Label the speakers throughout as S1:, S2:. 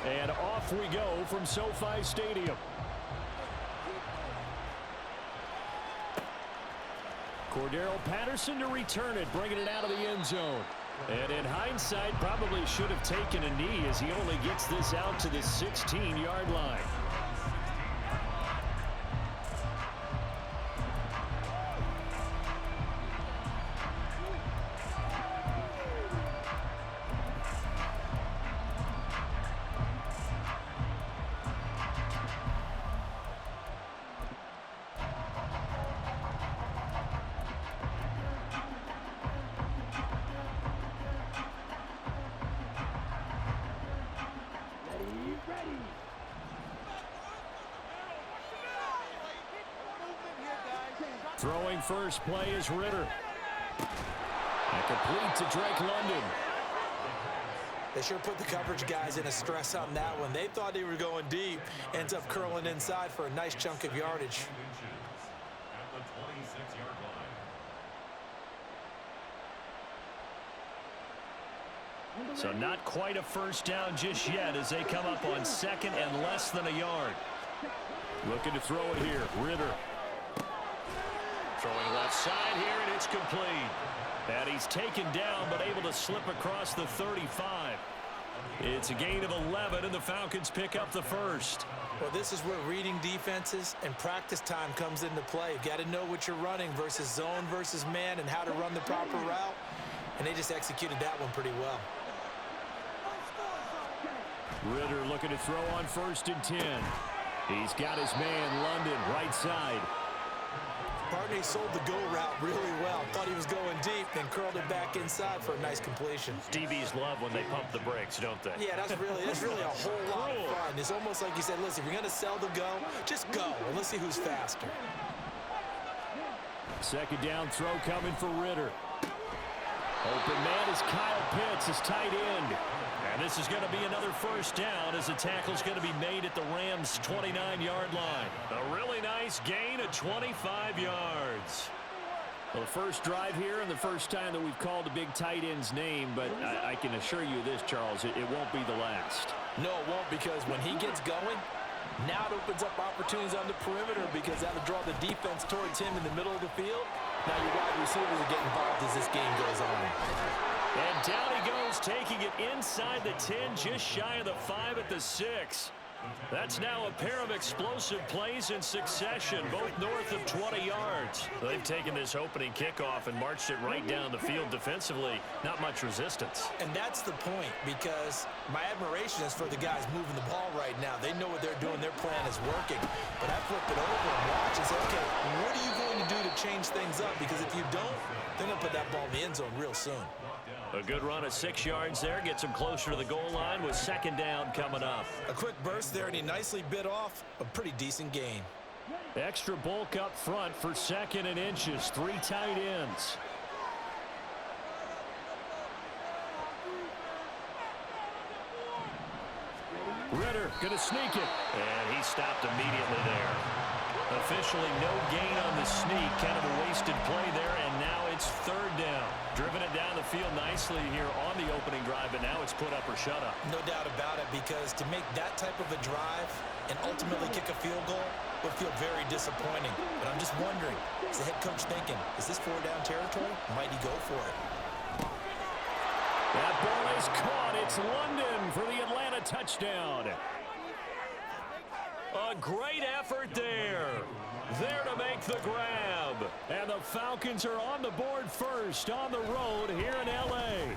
S1: And off we go from SoFi Stadium. Cordero Patterson to return it, bringing it out of the end zone. And in hindsight, probably should have taken a knee as he only gets this out to the 16-yard line. Throwing first play is Ritter. And complete to Drake London.
S2: They sure put the coverage guys in a stress on that one. They thought they were going deep. Ends up curling inside for a nice chunk of yardage.
S1: So not quite a first down just yet as they come up on second and less than a yard. Looking to throw it here. Ritter. Throwing left side here, and it's complete. And he's taken down, but able to slip across the 35. It's a gain of 11, and the Falcons pick up the first.
S2: Well, this is where reading defenses and practice time comes into play. You've got to know what you're running versus zone versus man and how to run the proper route. And they just executed that one pretty well.
S1: Ritter looking to throw on 1st and 10. He's got his man, London, right side.
S2: Partney sold the go route really well. Thought he was going deep, then curled it back inside for a nice completion.
S1: DBs love when they pump the brakes, don't they?
S2: Yeah, that's really a whole lot of fun. It's almost like you said, listen, if you're going to sell the go, just go, and let's see who's faster.
S1: Second down throw coming for Ritter. Open man is Kyle Pitts, his tight end. And this is going to be another first down as the tackle's going to be made at the Rams' 29-yard line. A really nice gain of 25 yards. Well, the first drive here and the first time that we've called the big tight end's name, but I can assure you this, Charles, it won't be the last.
S2: No, it won't, because when he gets going, now it opens up opportunities on the perimeter because that'll draw the defense towards him in the middle of the field. Now your wide receivers are getting involved as this game goes on.
S1: And down he goes, taking it inside the 10, just shy of the 5 at the 6. That's now a pair of explosive plays in succession, both north of 20 yards. They've taken this opening kickoff and marched it right down the field defensively. Not much resistance.
S2: And that's the point, because my admiration is for the guys moving the ball right now. They know what they're doing. Their plan is working. But I flip it over and watch and say, okay, what are you going to do to change things up? Because if you don't, they're going to put that ball in the end zone real soon.
S1: A good run of 6 yards there. Gets him closer to the goal line with second down coming up.
S2: A quick burst there, and he nicely bit off a pretty decent gain.
S1: Extra bulk up front for 2nd and inches. 3 tight ends. Ritter going to sneak it. And he stopped immediately there. Officially no gain on the sneak. Kind of a wasted play there, and now it's 3rd down. Driven it down the field nicely here on the opening drive, but now it's put up or shut up.
S2: No doubt about it, because to make that type of a drive and ultimately kick a field goal would feel very disappointing. But I'm just wondering, is the head coach thinking, is this 4-down territory? Might he go for it?
S1: That ball is caught. It's London for the Atlanta touchdown. A great effort there. There to make the grab. And the Falcons are on the board first on the road here in L.A.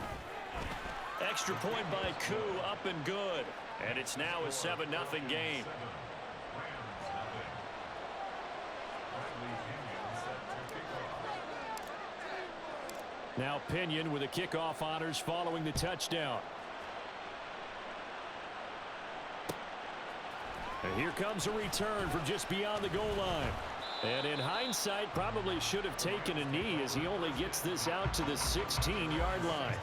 S1: Extra point by Koo, up and good. And it's now a 7-0 game. Now Pinion with the kickoff honors following the touchdown. And here comes a return from just beyond the goal line. And in hindsight, probably should have taken a knee as he only gets this out to the 16-yard line.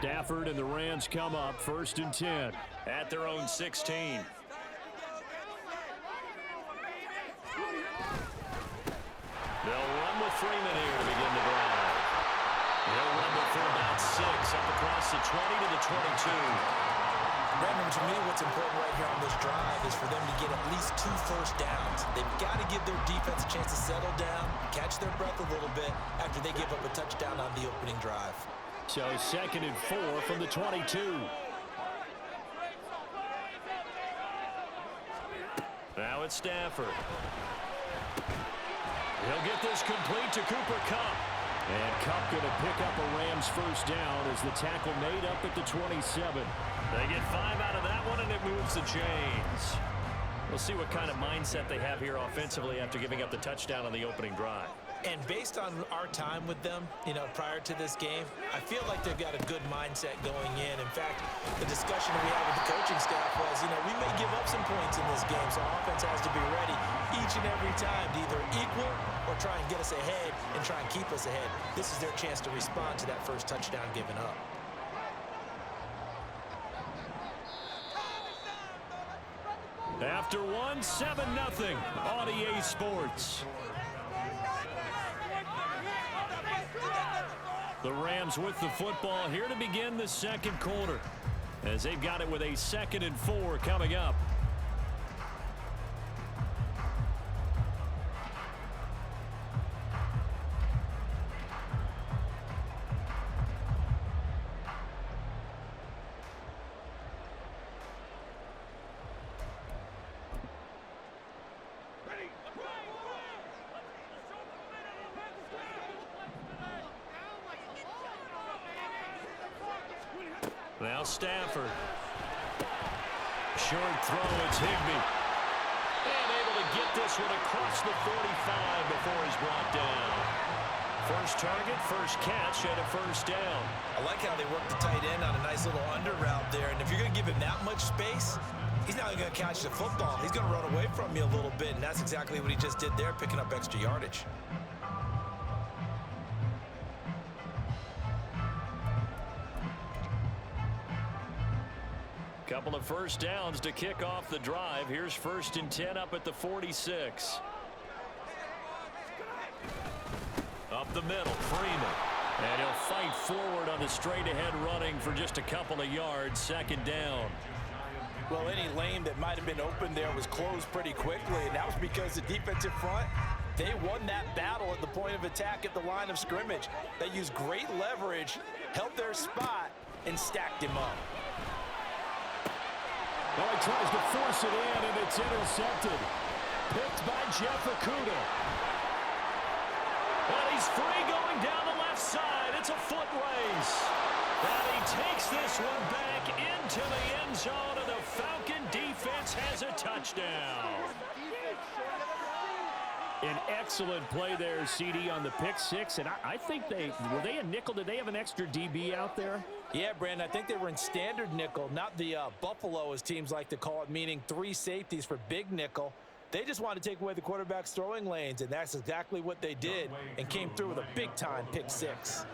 S1: Stafford and the Rams come up 1st and 10 at their own 16. They'll run with Freeman here to begin the drive. He'll run for about 6 up across the 20 to the 22.
S2: Brandon, to me, what's important right here on this drive is for them to get at least 2 first downs. They've got to give their defense a chance to settle down, catch their breath a little bit after they give up a touchdown on the opening drive.
S1: So 2nd and 4 from the 22. Now it's Stafford. He'll get this complete to Cooper Kupp. And Kupp going to pick up a Rams first down as the tackle made up at the 27. They get 5 out of that one, and it moves the chains. We'll see what kind of mindset they have here offensively after giving up the touchdown on the opening drive.
S2: And based on our time with them, prior to this game, I feel like they've got a good mindset going in. In fact, the discussion that we had with the coaching staff was, we may give up some points in this game, so our offense has to be ready each and every time to either equal or try and get us ahead and try and keep us ahead. This is their chance to respond to that first touchdown given up.
S1: After one, 7-0 on EA Sports. The Rams with the football here to begin the second quarter as they've got it with a 2nd and 4 coming up. Now Stafford. Short throw, it's Higbee. And able to get this one across the 45 before he's brought down. First target, first catch, and a first down.
S2: I like how they work the tight end on a nice little under route there. And if you're going to give him that much space, he's not going to catch the football. He's going to run away from you a little bit, and that's exactly what he just did there, picking up extra yardage.
S1: Couple of first downs to kick off the drive. Here's 1st and 10 up at the 46. Up the middle, Freeman. And he'll fight forward on the straight-ahead running for just a couple of yards. 2nd down.
S2: Well, any lane that might have been open there was closed pretty quickly, and that was because the defensive front, they won that battle at the point of attack at the line of scrimmage. They used great leverage, held their spot, and stacked him up.
S1: Well, he tries to force it in, and it's intercepted. Picked by Jeff Okudah. And he's free going down the left side. It's a foot race. And he takes this one back into the end zone, and the Falcon defense has a touchdown. An excellent play there, CD, on the pick six. And I think were they a nickel? Did they have an extra DB out there?
S2: Yeah, Brandon, I think they were in standard nickel, not the Buffalo, as teams like to call it, meaning 3 safeties for big nickel. They just wanted to take away the quarterback's throwing lanes, and that's exactly what they did and came through with a big-time pick six.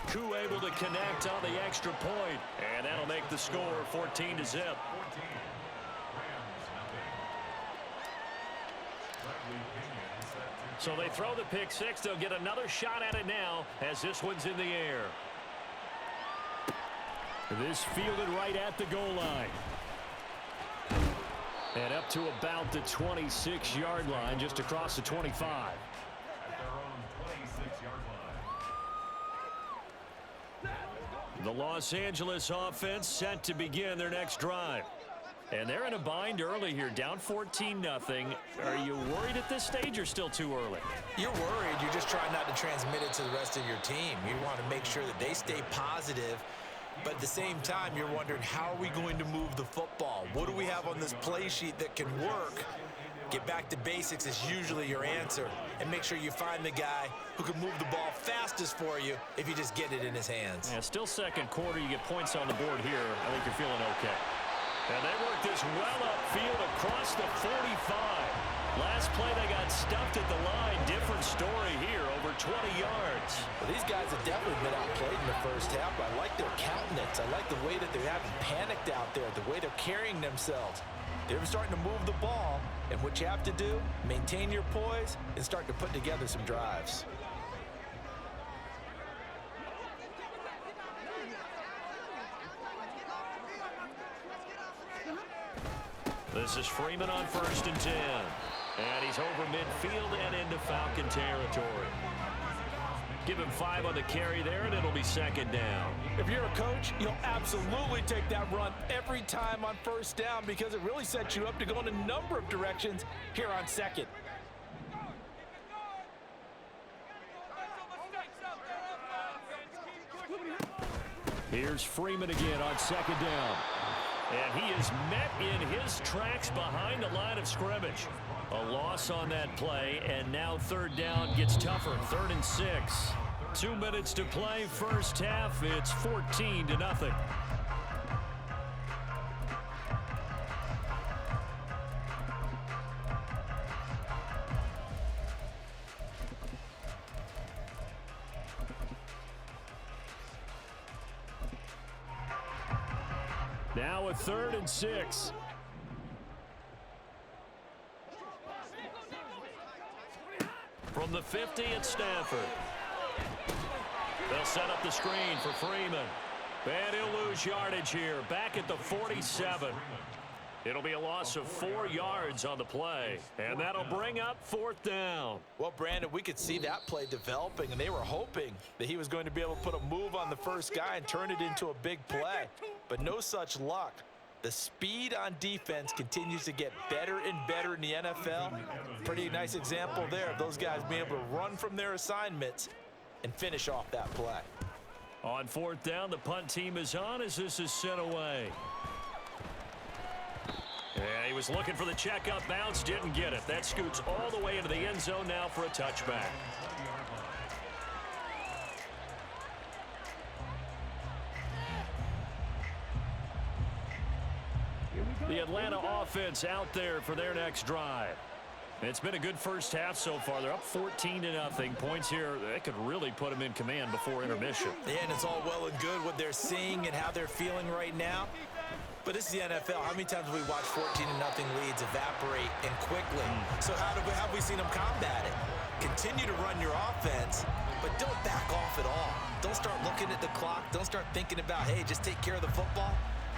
S1: Koo able to connect on the extra point, and that'll make the score 14-0. So they throw the pick six. They'll get another shot at it now as this one's in the air. This fielded right at the goal line. And up to about the 26-yard line, just across the 25. The Los Angeles offense set to begin their next drive. And they're in a bind early here, down 14-0. Are you worried at this stage or still too early?
S2: You're worried. You're just trying not to transmit it to the rest of your team. You want to make sure that they stay positive. But at the same time, you're wondering, how are we going to move the football? What do we have on this play sheet that can work? Get back to basics is usually your answer. And make sure you find the guy who can move the ball fastest for you if you just get it in his hands.
S1: Yeah, still second quarter. You get points on the board here. I think you're feeling okay. And they work this well upfield across the 45. Last play, they got stuffed at the line. Different story here, over 20 yards.
S2: Well, these guys have definitely been outplayed in the first half. I like their countenance. I like the way that they haven't panicked out there, the way they're carrying themselves. They're starting to move the ball, and what you have to do, maintain your poise and start to put together some drives.
S1: This is Freeman on 1st and 10. And he's over midfield and into Falcon territory. Give him 5 on the carry there, and it'll be 2nd down.
S2: If you're a coach, you'll absolutely take that run every time on 1st down because it really sets you up to go in a number of directions here on 2nd.
S1: Here's Freeman again on 2nd down. And he is met in his tracks behind the line of scrimmage. A loss on that play, and now 3rd down gets tougher. 3rd and 6. 2 minutes to play, first half. It's 14-0. Now a 3rd and 6. From the 50 at Stanford. They'll set up the screen for Freeman. And he'll lose yardage here, back at the 47. It'll be a loss of 4 yards on the play, and that'll bring up 4th down.
S2: Well, Brandon, we could see that play developing, and they were hoping that he was going to be able to put a move on the first guy and turn it into a big play. But no such luck. The speed on defense continues to get better and better in the NFL. Pretty nice example there of those guys being able to run from their assignments and finish off that play.
S1: On 4th down, the punt team is on as this is sent away. Yeah, he was looking for the check-up bounce, didn't get it. That scoots all the way into the end zone now for a touchback. The Atlanta offense out there for their next drive. It's been a good first half so far. They're up 14-0. Points here, that could really put them in command before intermission.
S2: Yeah, and it's all well and good what they're seeing and how they're feeling right now. But this is the NFL. How many times have we watched 14-0 leads evaporate and quickly? So how have we seen them combat it? Continue to run your offense, but don't back off at all. Don't start looking at the clock. Don't start thinking about, hey, just take care of the football.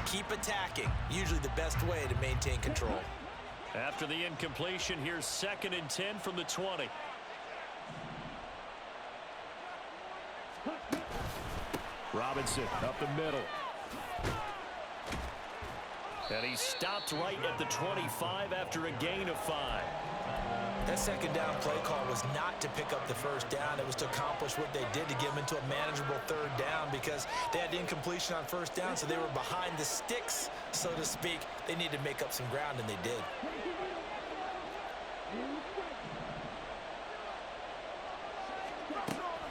S2: Keep attacking. Usually the best way to maintain control.
S1: After the incompletion, here's 2nd and 10 from the 20. Robinson up the middle. And he stopped right at the 25 after a gain of 5.
S2: That 2nd down play call was not to pick up the 1st down. It was to accomplish what they did to get them into a manageable 3rd down because they had the incompletion on 1st down, so they were behind the sticks, so to speak. They needed to make up some ground, and they did.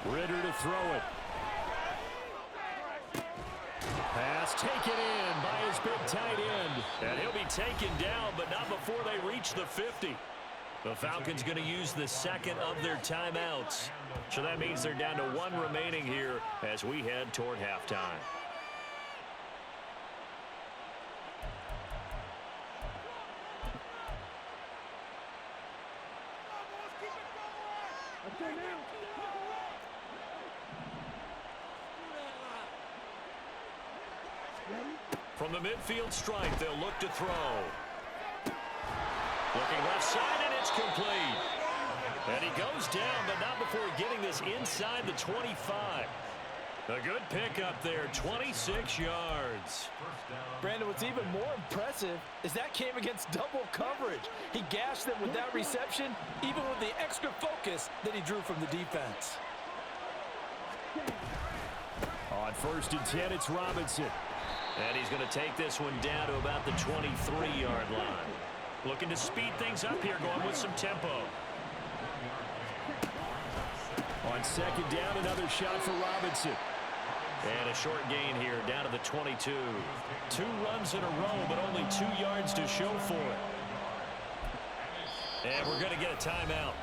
S1: Ritter to throw it. Pass taken in by his big tight end. And he'll be taken down, but not before they reach the 50. The Falcons going to use the 2nd of their timeouts. So that means they're down to 1 remaining here as we head toward halftime. From the midfield stripe, they'll look to throw. Looking left side, and it's complete. And he goes down, but not before getting this inside the 25. A good pickup there, 26 yards.
S2: Brandon, what's even more impressive is that came against double coverage. He gashed them with that reception, even with the extra focus that he drew from the defense.
S1: On 1st and 10, it's Robinson. And he's going to take this one down to about the 23-yard line. Looking to speed things up here, going with some tempo. On 2nd down, another shot for Robinson. And a short gain here, down to the 22. 2 runs in a row, but only 2 yards to show for it. And we're going to get a timeout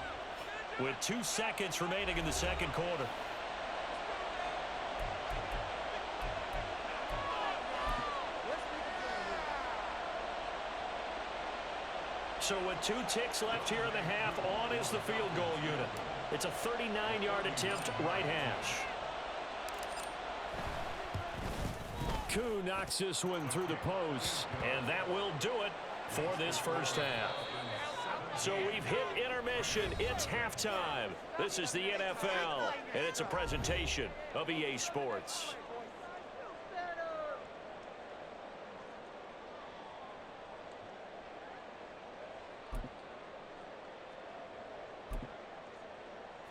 S1: with 2 seconds remaining in the second quarter. So with 2 ticks left here in the half, on is the field goal unit. It's a 39-yard attempt, right hash. Koo knocks this one through the post, and that will do it for this first half. So we've hit intermission. It's halftime. This is the NFL, and it's a presentation of EA Sports.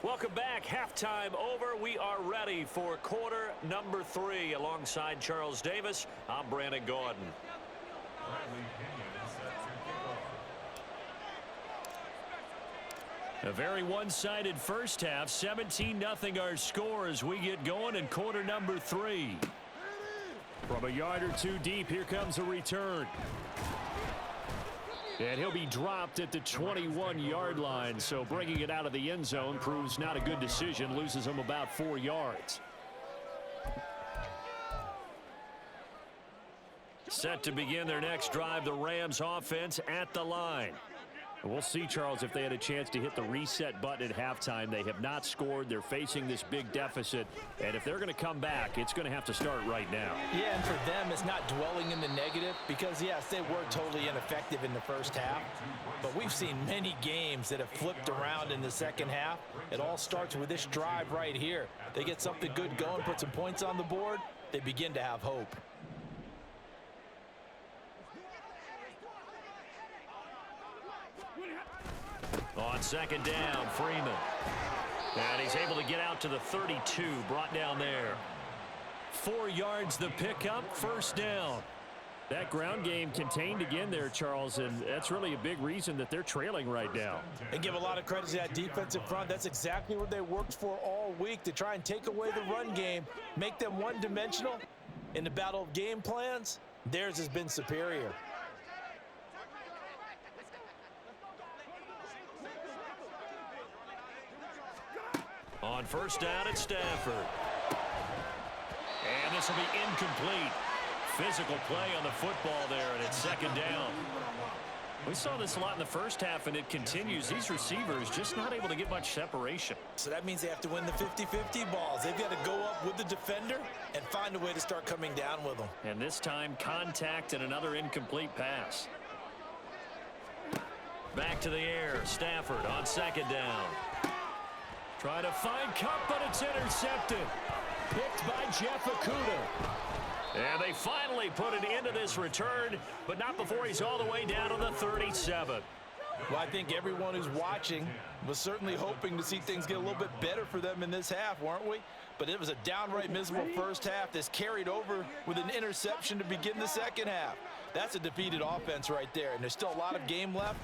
S1: Welcome back. Halftime over. We are ready for quarter number 3. Alongside Charles Davis, I'm Brandon Gordon. A very one-sided first half. 17-0 our score as we get going in quarter number 3. From a yard or 2 deep, here comes a return. And he'll be dropped at the 21-yard line, so bringing it out of the end zone proves not a good decision, loses him about 4 yards. Set to begin their next drive, the Rams offense at the line. We'll see, Charles, if they had a chance to hit the reset button at halftime. They have not scored. They're facing this big deficit. And if they're going to come back, it's going to have to start right now.
S2: Yeah, and for them, it's not dwelling in the negative because, yes, they were totally ineffective in the first half. But we've seen many games that have flipped around in the second half. It all starts with this drive right here. They get something good going, put some points on the board, they begin to have hope.
S1: On second down, Freeman. And he's able to get out to the 32, brought down there. 4 yards the pickup, first down. That ground game contained again there, Charles, and that's really a big reason that they're trailing right now.
S2: And give a lot of credit to that defensive front. That's exactly what they worked for all week, to try and take away the run game, make them one-dimensional. In the battle of game plans, theirs has been superior.
S1: On first down at Stafford. And this will be incomplete. Physical play on the football there, and it's second down. We saw this a lot in the first half, and it continues. These receivers just not able to get much separation.
S2: So that means they have to win the 50-50 balls. They've got to go up with the defender and find a way to start coming down with them.
S1: And this time, contact and another incomplete pass. Back to the air. Stafford on second down. Trying to find Cup, but it's intercepted. Picked by Jeff Okudah. And they finally put it into this return, but not before he's all the way down to the 37.
S2: Well, I think everyone who's watching was certainly hoping to see things get a little bit better for them in this half, weren't we? But it was a downright miserable first half that's carried over with an interception to begin the second half. That's a defeated offense right there, and there's still a lot of game left.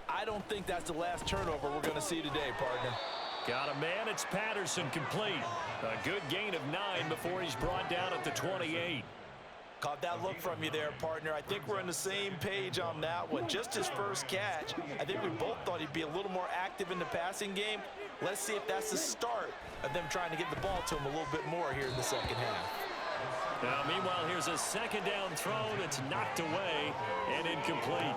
S2: I don't think that's the last turnover we're going to see today, partner.
S1: Got a man. It's Patterson complete. A good gain of 9 before he's brought down at the 28.
S2: Caught that look from you there, partner. I think we're on the same page on that one. Just his first catch. I think we both thought he'd be a little more active in the passing game. Let's see if that's the start of them trying to get the ball to him a little bit more here in the second half.
S1: Now, meanwhile, here's a second down throw that's knocked away and incomplete.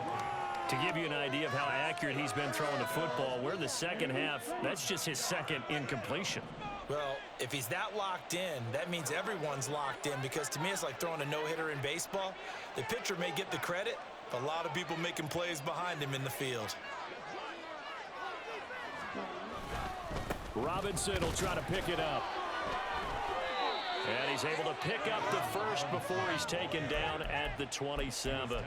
S1: To give you an idea of how accurate he's been throwing the football, we're the second half. That's just his second incompletion.
S2: Well, if he's that locked in, that means everyone's locked in, because to me it's like throwing a no-hitter in baseball. The pitcher may get the credit, but a lot of people making plays behind him in the field.
S1: Robinson will try to pick it up. And he's able to pick up the first before he's taken down at the 27.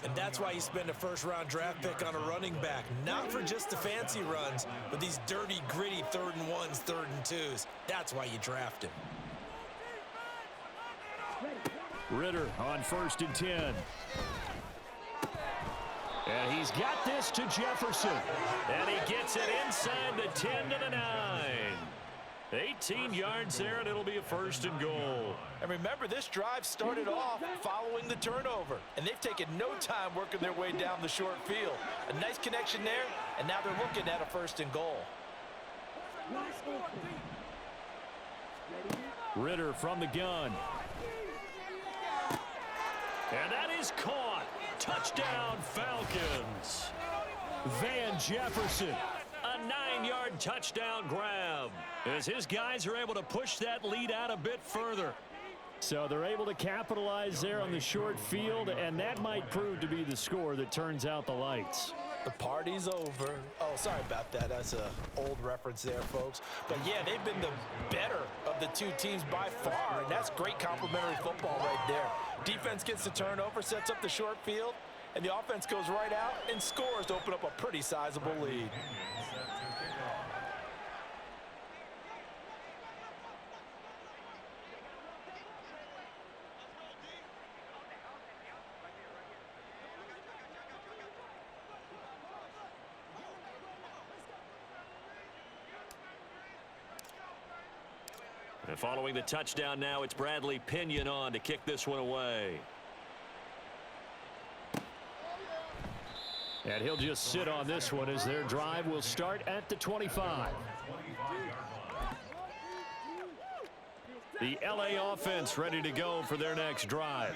S2: And that's why you spend a first-round draft pick on a running back. Not for just the fancy runs, but these dirty, gritty 3rd and 1s, 3rd and 2s. That's why you draft him.
S1: Ritter on 1st and 10. And he's got this to Jefferson. And he gets it inside the 10 to the 9. 18 yards there, and it'll be a 1st and goal.
S2: And remember, this drive started off following the turnover, and they've taken no time working their way down the short field. A nice connection there, and now they're looking at a 1st and goal.
S1: Ritter from the gun. And that is caught. Touchdown, Falcons. Van Jefferson, a 9-yard touchdown grab, as his guys are able to push that lead out a bit further. So they're able to capitalize there on the short field, and that might prove to be the score that turns out the lights.
S2: The party's over. Oh, sorry about that. That's an old reference there, folks. But, yeah, they've been the better of the two teams by far, and that's great complimentary football right there. Defense gets the turnover, sets up the short field, and the offense goes right out and scores to open up a pretty sizable lead.
S1: And following the touchdown now, it's Bradley Pinion on to kick this one away. And he'll just sit on this one as their drive will start at the 25. The LA offense ready to go for their next drive.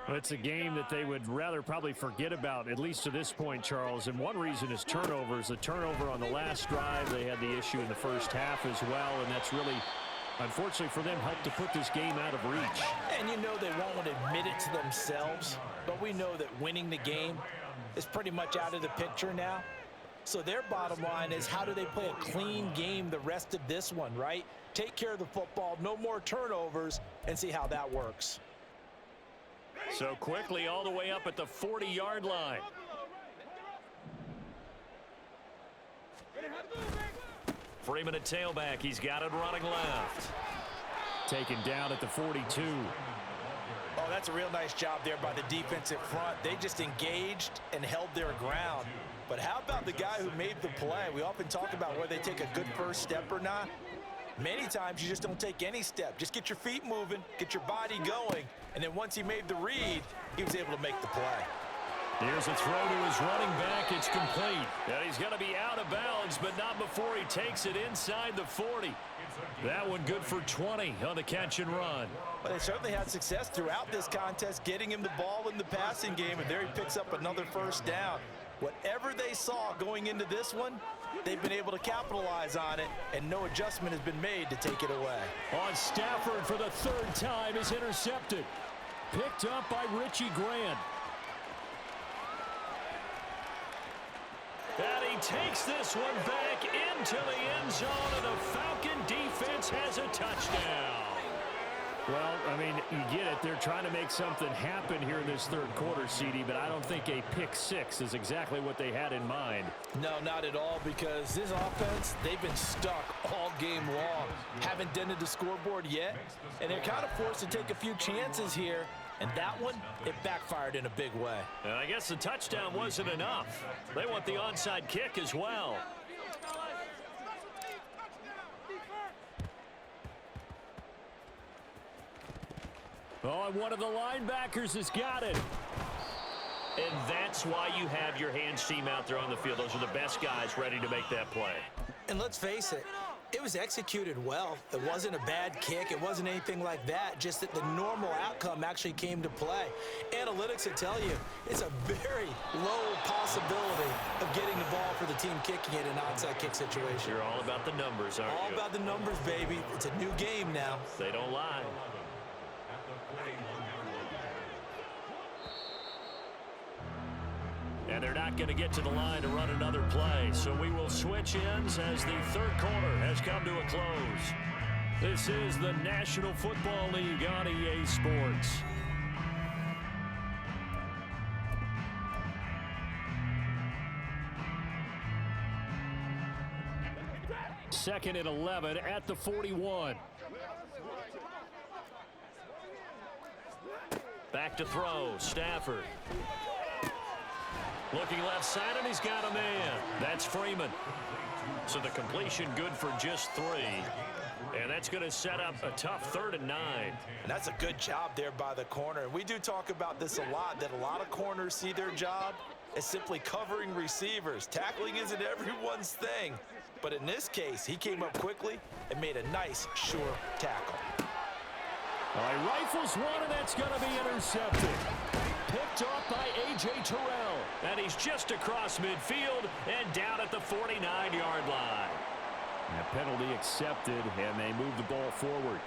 S1: It's a game that they would rather probably forget about, at least to this point, Charles. And one reason is turnovers. The turnover on the last drive, they had the issue in the first half as well, and that's really, unfortunately for them, helped to put this game out of reach.
S2: And you know they won't admit it to themselves, but we know that winning the game is pretty much out of the picture now. So their bottom line is, how do they play a clean game the rest of this one, right? Take care of the football, no more turnovers, and see how that works.
S1: So quickly all the way up at the 40-yard line. Freeman at tailback. He's got it running left. Taken down at the 42.
S2: Oh, that's a real nice job there by the defensive front. They just engaged and held their ground. But how about the guy who made the play? We often talk about whether they take a good first step or not. Many times you just don't take any step. Just get your feet moving, get your body going, and then once he made the read, he was able to make the play.
S1: Here's a throw to his running back. It's complete. And he's going to be out of bounds, but not before he takes it inside the 40. That one good for 20 on the catch and run.
S2: Well, they certainly had success throughout this contest, getting him the ball in the passing game, and there he picks up another first down. Whatever they saw going into this one, they've been able to capitalize on it, and no adjustment has been made to take it away.
S1: On Stafford for the 3rd time is intercepted. Picked up by Richie Grant. And he takes this one back into the end zone, and the Falcon defense has a touchdown. Well, I mean, you get it. They're trying to make something happen here in this 3rd quarter, CD, but I don't think a pick 6 is exactly what they had in mind.
S2: No, not at all, because this offense, they've been stuck all game long. Haven't dented the scoreboard yet, and they're kind of forced to take a few chances here. And that one, it backfired in a big way.
S1: And I guess the touchdown wasn't enough. They want the onside kick as well. Oh, and one of the linebackers has got it. And that's why you have your hands team out there on the field. Those are the best guys ready to make that play.
S2: And let's face it, it was executed well. It wasn't a bad kick. It wasn't anything like that. Just that the normal outcome actually came to play. Analytics will tell you it's a very low possibility of getting the ball for the team kicking it in an onside kick situation.
S1: You're all about the numbers, aren't you?
S2: All about the numbers, baby. It's a new game now.
S1: They don't lie. And they're not going to get to the line to run another play. So we will switch ends as the 3rd quarter has come to a close. This is the National Football League on EA Sports. Second and 11 at the 41. Back to throw, Stafford. Looking left side, and he's got a man. That's Freeman. So the completion good for just 3. that's going to set up a tough 3rd and 9.
S2: And that's a good job there by the corner. And we do talk about this a lot, that a lot of corners see their job as simply covering receivers. Tackling isn't everyone's thing. But in this case, he came up quickly and made a nice, sure tackle.
S1: He rifles one, and that's going to be intercepted. Picked off by A.J. Terrell. And he's just across midfield and down at the 49-yard line. And a penalty accepted, and they move the ball forward.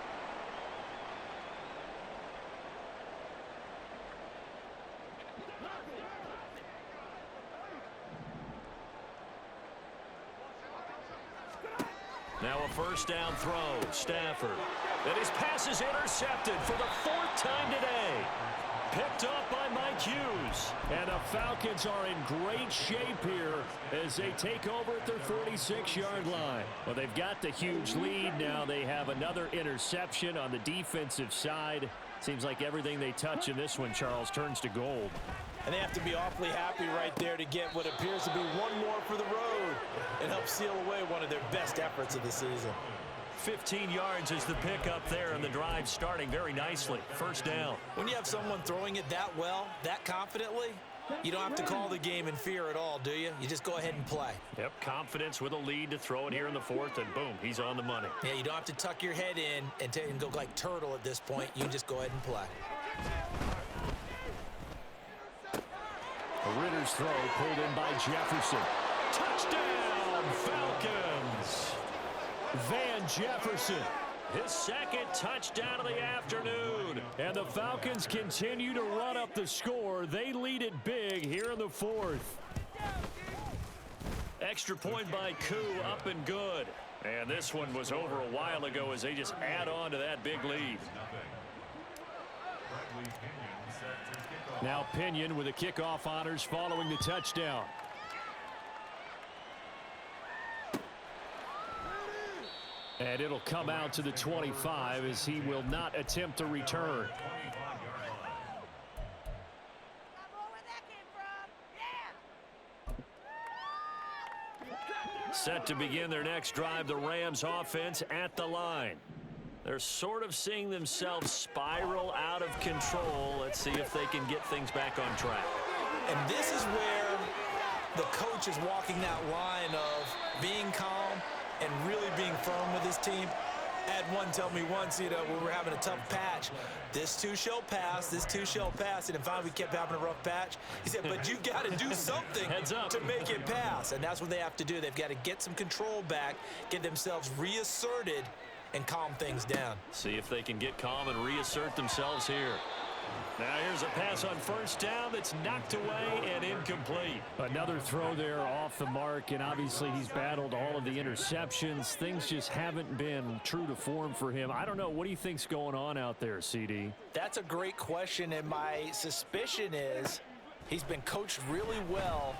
S1: Now a 1st down throw. Stafford. And his pass is intercepted for the 4th time today. Picked off by Mike Hughes. And the Falcons are in great shape here as they take over at their 46-yard line. Well, they've got the huge lead. Now they have another interception on the defensive side. Seems like everything they touch in this one, Charles, turns to gold.
S2: And they have to be awfully happy right there to get what appears to be one more for the road and help seal away one of their best efforts of the season.
S1: 15 yards is the pickup there, and the drive starting very nicely. 1st down.
S2: When you have someone throwing it that well, that confidently, you don't have to call the game in fear at all, do you? You just go ahead and play.
S1: Yep, confidence with a lead to throw it here in the 4th, and boom, he's on the money.
S2: Yeah, you don't have to tuck your head in and go like turtle at this point. You just go ahead and play.
S1: A Ritter's throw pulled in by Jefferson. Touchdown, Falcons! Van Jefferson, his 2nd touchdown of the afternoon. And the Falcons continue to run up the score. They lead it big here in the 4th. Extra point by Koo, up and good. And this one was over a while ago as they just add on to that big lead. Now Pinion with the kickoff honors following the touchdown. And it'll come out to the 25 as he will not attempt to return. Set to begin their next drive, the Rams offense at the line. They're sort of seeing themselves spiral out of control. Let's see if they can get things back on track.
S2: And this is where the coach is walking that line of being calm and really being firm with his team. I had one tell me once, when we were having a tough patch, this too shall pass, this too shall pass. And then finally we kept having a rough patch. He said, but you got to do something to make it pass. And that's what they have to do. They've got to get some control back, get themselves reasserted, and calm things down.
S1: See if they can get calm and reassert themselves here. Now here's a pass on 1st down that's knocked away and incomplete. Another throw there off the mark, and obviously he's battled all of the interceptions. Things just haven't been true to form for him. I don't know. What do you think's going on out there, CD?
S2: That's a great question, and my suspicion is he's been coached really well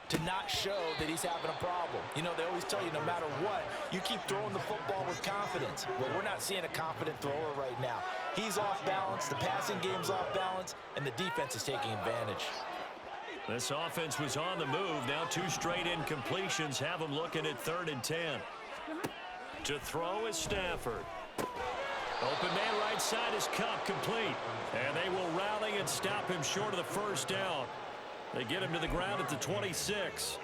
S2: to not show that he's having a problem. They always tell you no matter what, you keep throwing the football with confidence. Well, we're not seeing a confident thrower right now. He's off balance, the passing game's off balance, and the defense is taking advantage.
S1: This offense was on the move. Now 2 straight incompletions have them looking at 3rd and 10. To throw is Stafford. Open man right side is Cup, complete. And they will rally and stop him short of the 1st down. They get him to the ground at the 26.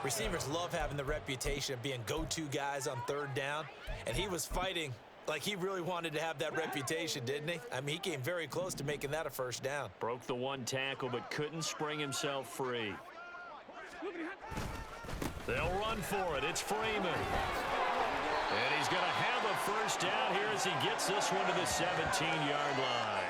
S2: Receivers love having the reputation of being go-to guys on 3rd down, and he was fighting like he really wanted to have that reputation, didn't he? I mean, he came very close to making that a 1st down.
S1: Broke the 1 tackle, but couldn't spring himself free. They'll run for it. It's Freeman. And he's going to have a 1st down here as he gets this one to the 17-yard line.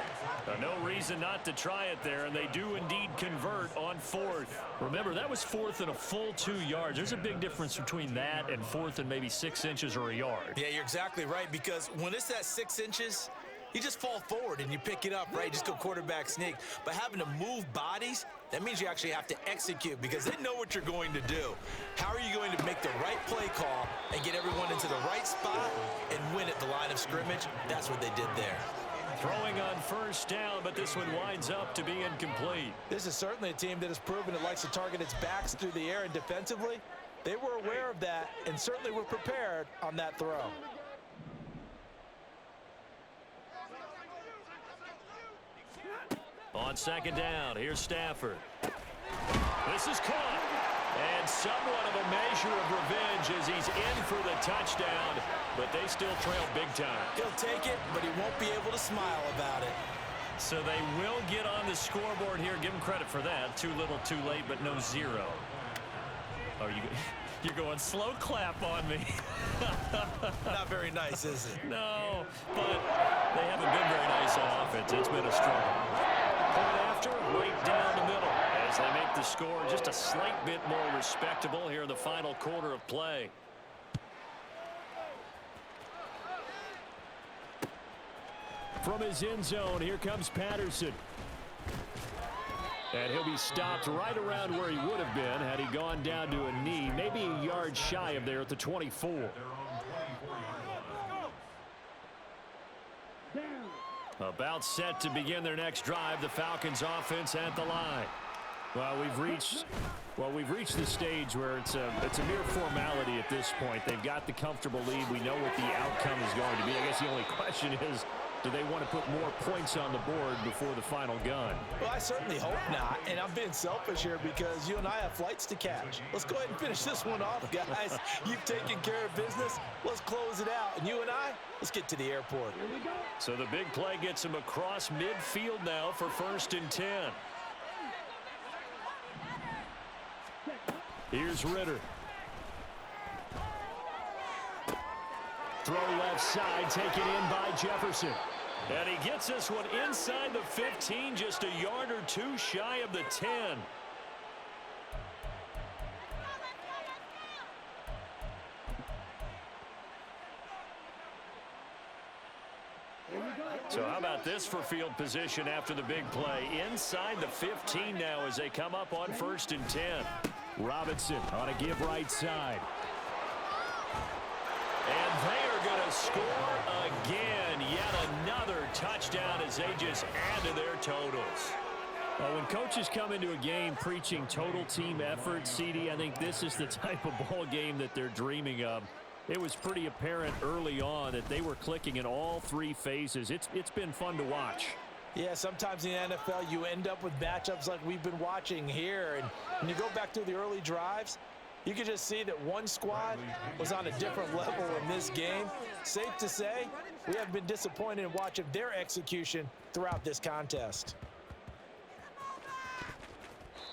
S1: No reason not to try it there, and they do indeed convert on 4th. Remember, that was 4th and a full 2 yards. There's a big difference between that and 4th and maybe 6 inches or a yard.
S2: Yeah, you're exactly right, because when it's that 6 inches, you just fall forward and you pick it up, right? Just go quarterback sneak. But having to move bodies, that means you actually have to execute because they know what you're going to do. How are you going to make the right play call and get everyone into the right spot and win at the line of scrimmage? That's what they did there.
S1: Throwing on 1st down, but this one winds up to be incomplete.
S2: This is certainly a team that has proven it likes to target its backs through the air, and defensively, they were aware of that and certainly were prepared on that throw.
S1: on second down. Here's Stafford. This is caught. And somewhat of a measure of revenge as he's in for the touchdown, but they still trail big time.
S2: He'll take it, but he won't be able to smile about it.
S1: So they will get on the scoreboard here. Give him credit for that. Too little, too late, but no zero. Oh, you're going slow clap on me.
S2: Not very nice, is it?
S1: No, but they haven't been very nice on offense. It's been a struggle. Point after, right down the middle as they make the score just a slight bit more respectable here in the final quarter of play. From his end zone, here comes Patterson. And he'll be stopped right around where he would have been had he gone down to a knee, maybe a yard shy of there at the 24. About set to begin their next drive, the Falcons offense at the line. Well, we've reached the stage where it's a mere formality at this point. They've got the comfortable lead. We know what the outcome is going to be. I guess the only question is, do they want to put more points on the board before the final gun?
S2: Well, I certainly hope not, and I'm being selfish here because you and I have flights to catch. Let's go ahead and finish this one off, guys. You've taken care of business. Let's close it out, and you and I, let's get to the airport.
S1: So the big play gets him across midfield now for 1st and 10. Here's Ritter. Throw left side, taken in by Jefferson. And he gets this one inside the 15, just a yard or two shy of the 10. So how about this for field position after the big play? Inside the 15 now as they come up on 1st and 10. Robinson on a give right side. And they are going to score again. Yet another touchdown as they just add to their totals. Well, when coaches come into a game preaching total team effort, CD, I think this is the type of ball game that they're dreaming of. It was pretty apparent early on that they were clicking in all three phases. It's been fun to watch.
S2: Yeah, sometimes in the NFL you end up with matchups like we've been watching here. And when you go back to the early drives, you can just see that one squad was on a different level in this game. Safe to say, we have been disappointed in watching their execution throughout this contest.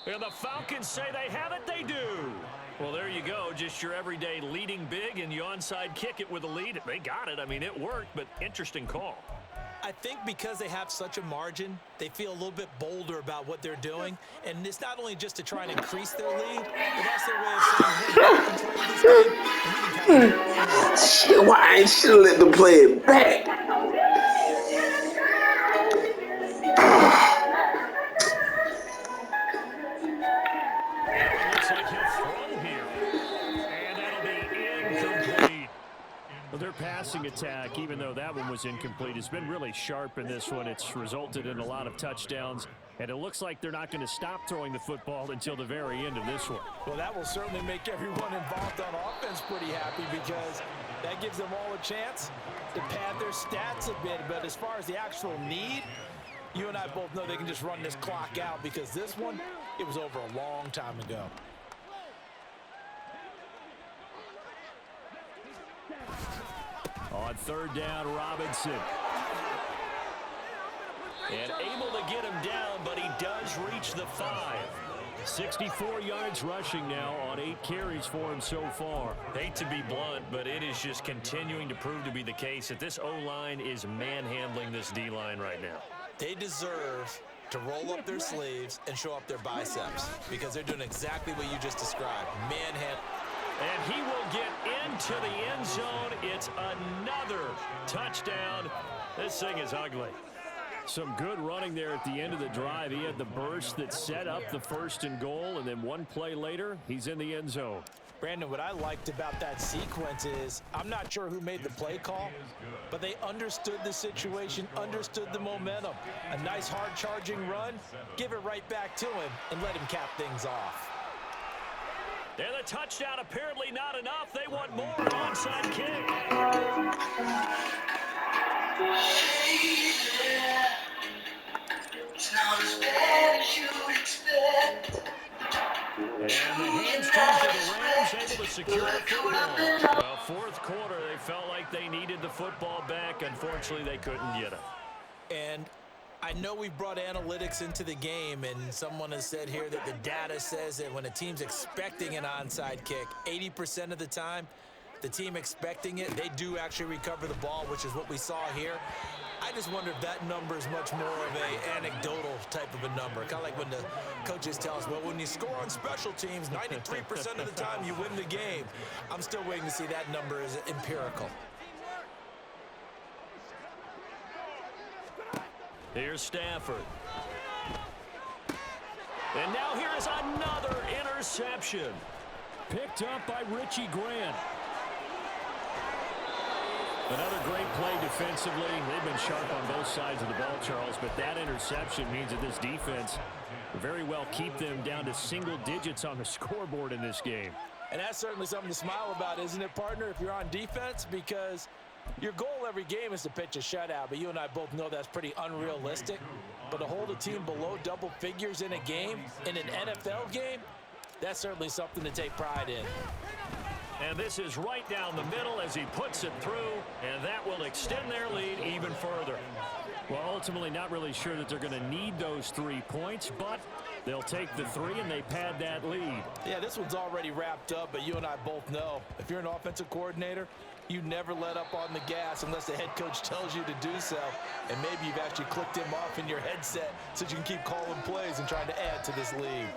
S1: And the Falcons say they have it, they do. Well, there you go, just your everyday leading big, and you onside kick it with a lead. They got it. I mean, it worked, but interesting call.
S2: I think because they have such a margin, they feel a little bit bolder about what they're doing. And it's not only just to try and increase their lead, but that's their way of saying, hey, we control this game, and we can kind of
S3: shit, why I should let them play it back?
S1: Looks like he'll throw here. And that'll be incomplete. Well, their passing attack, even though that one was incomplete, has been really sharp in this one. It's resulted in a lot of touchdowns, and it looks like they're not going to stop throwing the football until the very end of this one.
S2: Well, that will certainly make everyone involved on offense pretty happy because that gives them all a chance to pad their stats a bit. But as far as the actual need, you and I both know they can just run this clock out because this one, it was over a long time ago.
S1: On 3rd down, Robinson. And able to get him down, but he does reach the 5. 64 yards rushing now on 8 carries for him so far. Hate to be blunt, but it is just continuing to prove to be the case that this O-line is manhandling this D-line right now.
S2: They deserve to roll up their sleeves and show up their biceps because they're doing exactly what you just described. Manhandling.
S1: And he will get into the end zone. It's another touchdown. This thing is ugly. Some good running there at the end of the drive. He had the burst that set up the 1st and goal, and then one play later, he's in the end zone.
S2: Brandon, what I liked about that sequence is I'm not sure who made the play call, but they understood the situation, understood the momentum. A nice hard-charging run, give it right back to him, and let him cap things off.
S1: And the touchdown apparently not enough. They want more. Onside kick.
S3: It's not as bad.
S1: And the hands turn to the Rams, able to secure the football. Well, fourth quarter, they felt like they needed the football back. Unfortunately, they couldn't get it.
S2: And I know we've brought analytics into the game, and someone has said here that the data says that when a team's expecting an onside kick, 80% of the time, the team expecting it, they do actually recover the ball, which is what we saw here. I just wonder if that number is much more of an anecdotal type of a number. Kind of like when the coaches tell us, well, when you score on special teams, 93% of the time you win the game. I'm still waiting to see that number is empirical.
S1: Here's Stafford. And now here is another interception. Picked up by Richie Grant. Another great play defensively. They've been sharp on both sides of the ball, Charles, but that interception means that this defense very well keep them down to single digits on the scoreboard in this game.
S2: And that's certainly something to smile about, isn't it, partner, if you're on defense? Because your goal every game is to pitch a shutout, but you and I both know that's pretty unrealistic. But to hold a team below double figures in a game, in an NFL game, that's certainly something to take pride in.
S1: And this is right down the middle as he puts it through, and that will extend their lead even further. Well, ultimately not really sure that they're going to need those 3 points, but they'll take the 3 and they pad that lead.
S2: Yeah, this one's already wrapped up, but you and I both know if you're an offensive coordinator, you never let up on the gas unless the head coach tells you to do so. And maybe you've actually clicked him off in your headset so you can keep calling plays and trying to add to this lead.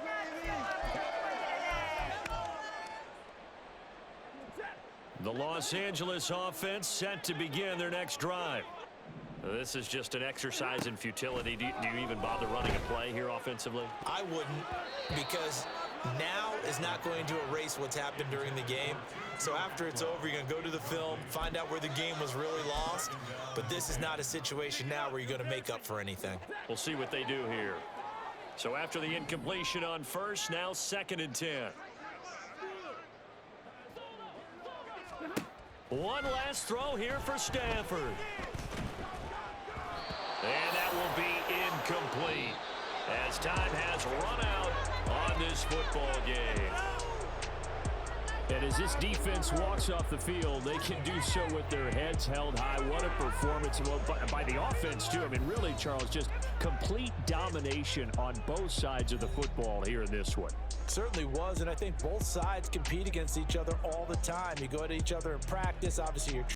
S1: The Los Angeles offense set to begin their next drive. This is just an exercise in futility. Do you even bother running a play here offensively?
S2: I wouldn't, because now is not going to erase what's happened during the game. So after it's over, you're going to go to the film, find out where the game was really lost. But this is not a situation now where you're going to make up for anything.
S1: We'll see what they do here. So after the incompletion on first, now 2nd and 10. One last throw here for Stafford. And that will be incomplete as time has run out on this football game. And as this defense walks off the field, they can do so with their heads held high. What a performance by the offense, too. I mean, really, Charles, just complete domination on both sides of the football here in this one.
S2: Certainly was, and I think both sides compete against each other all the time. You go at each other in practice. Obviously, you're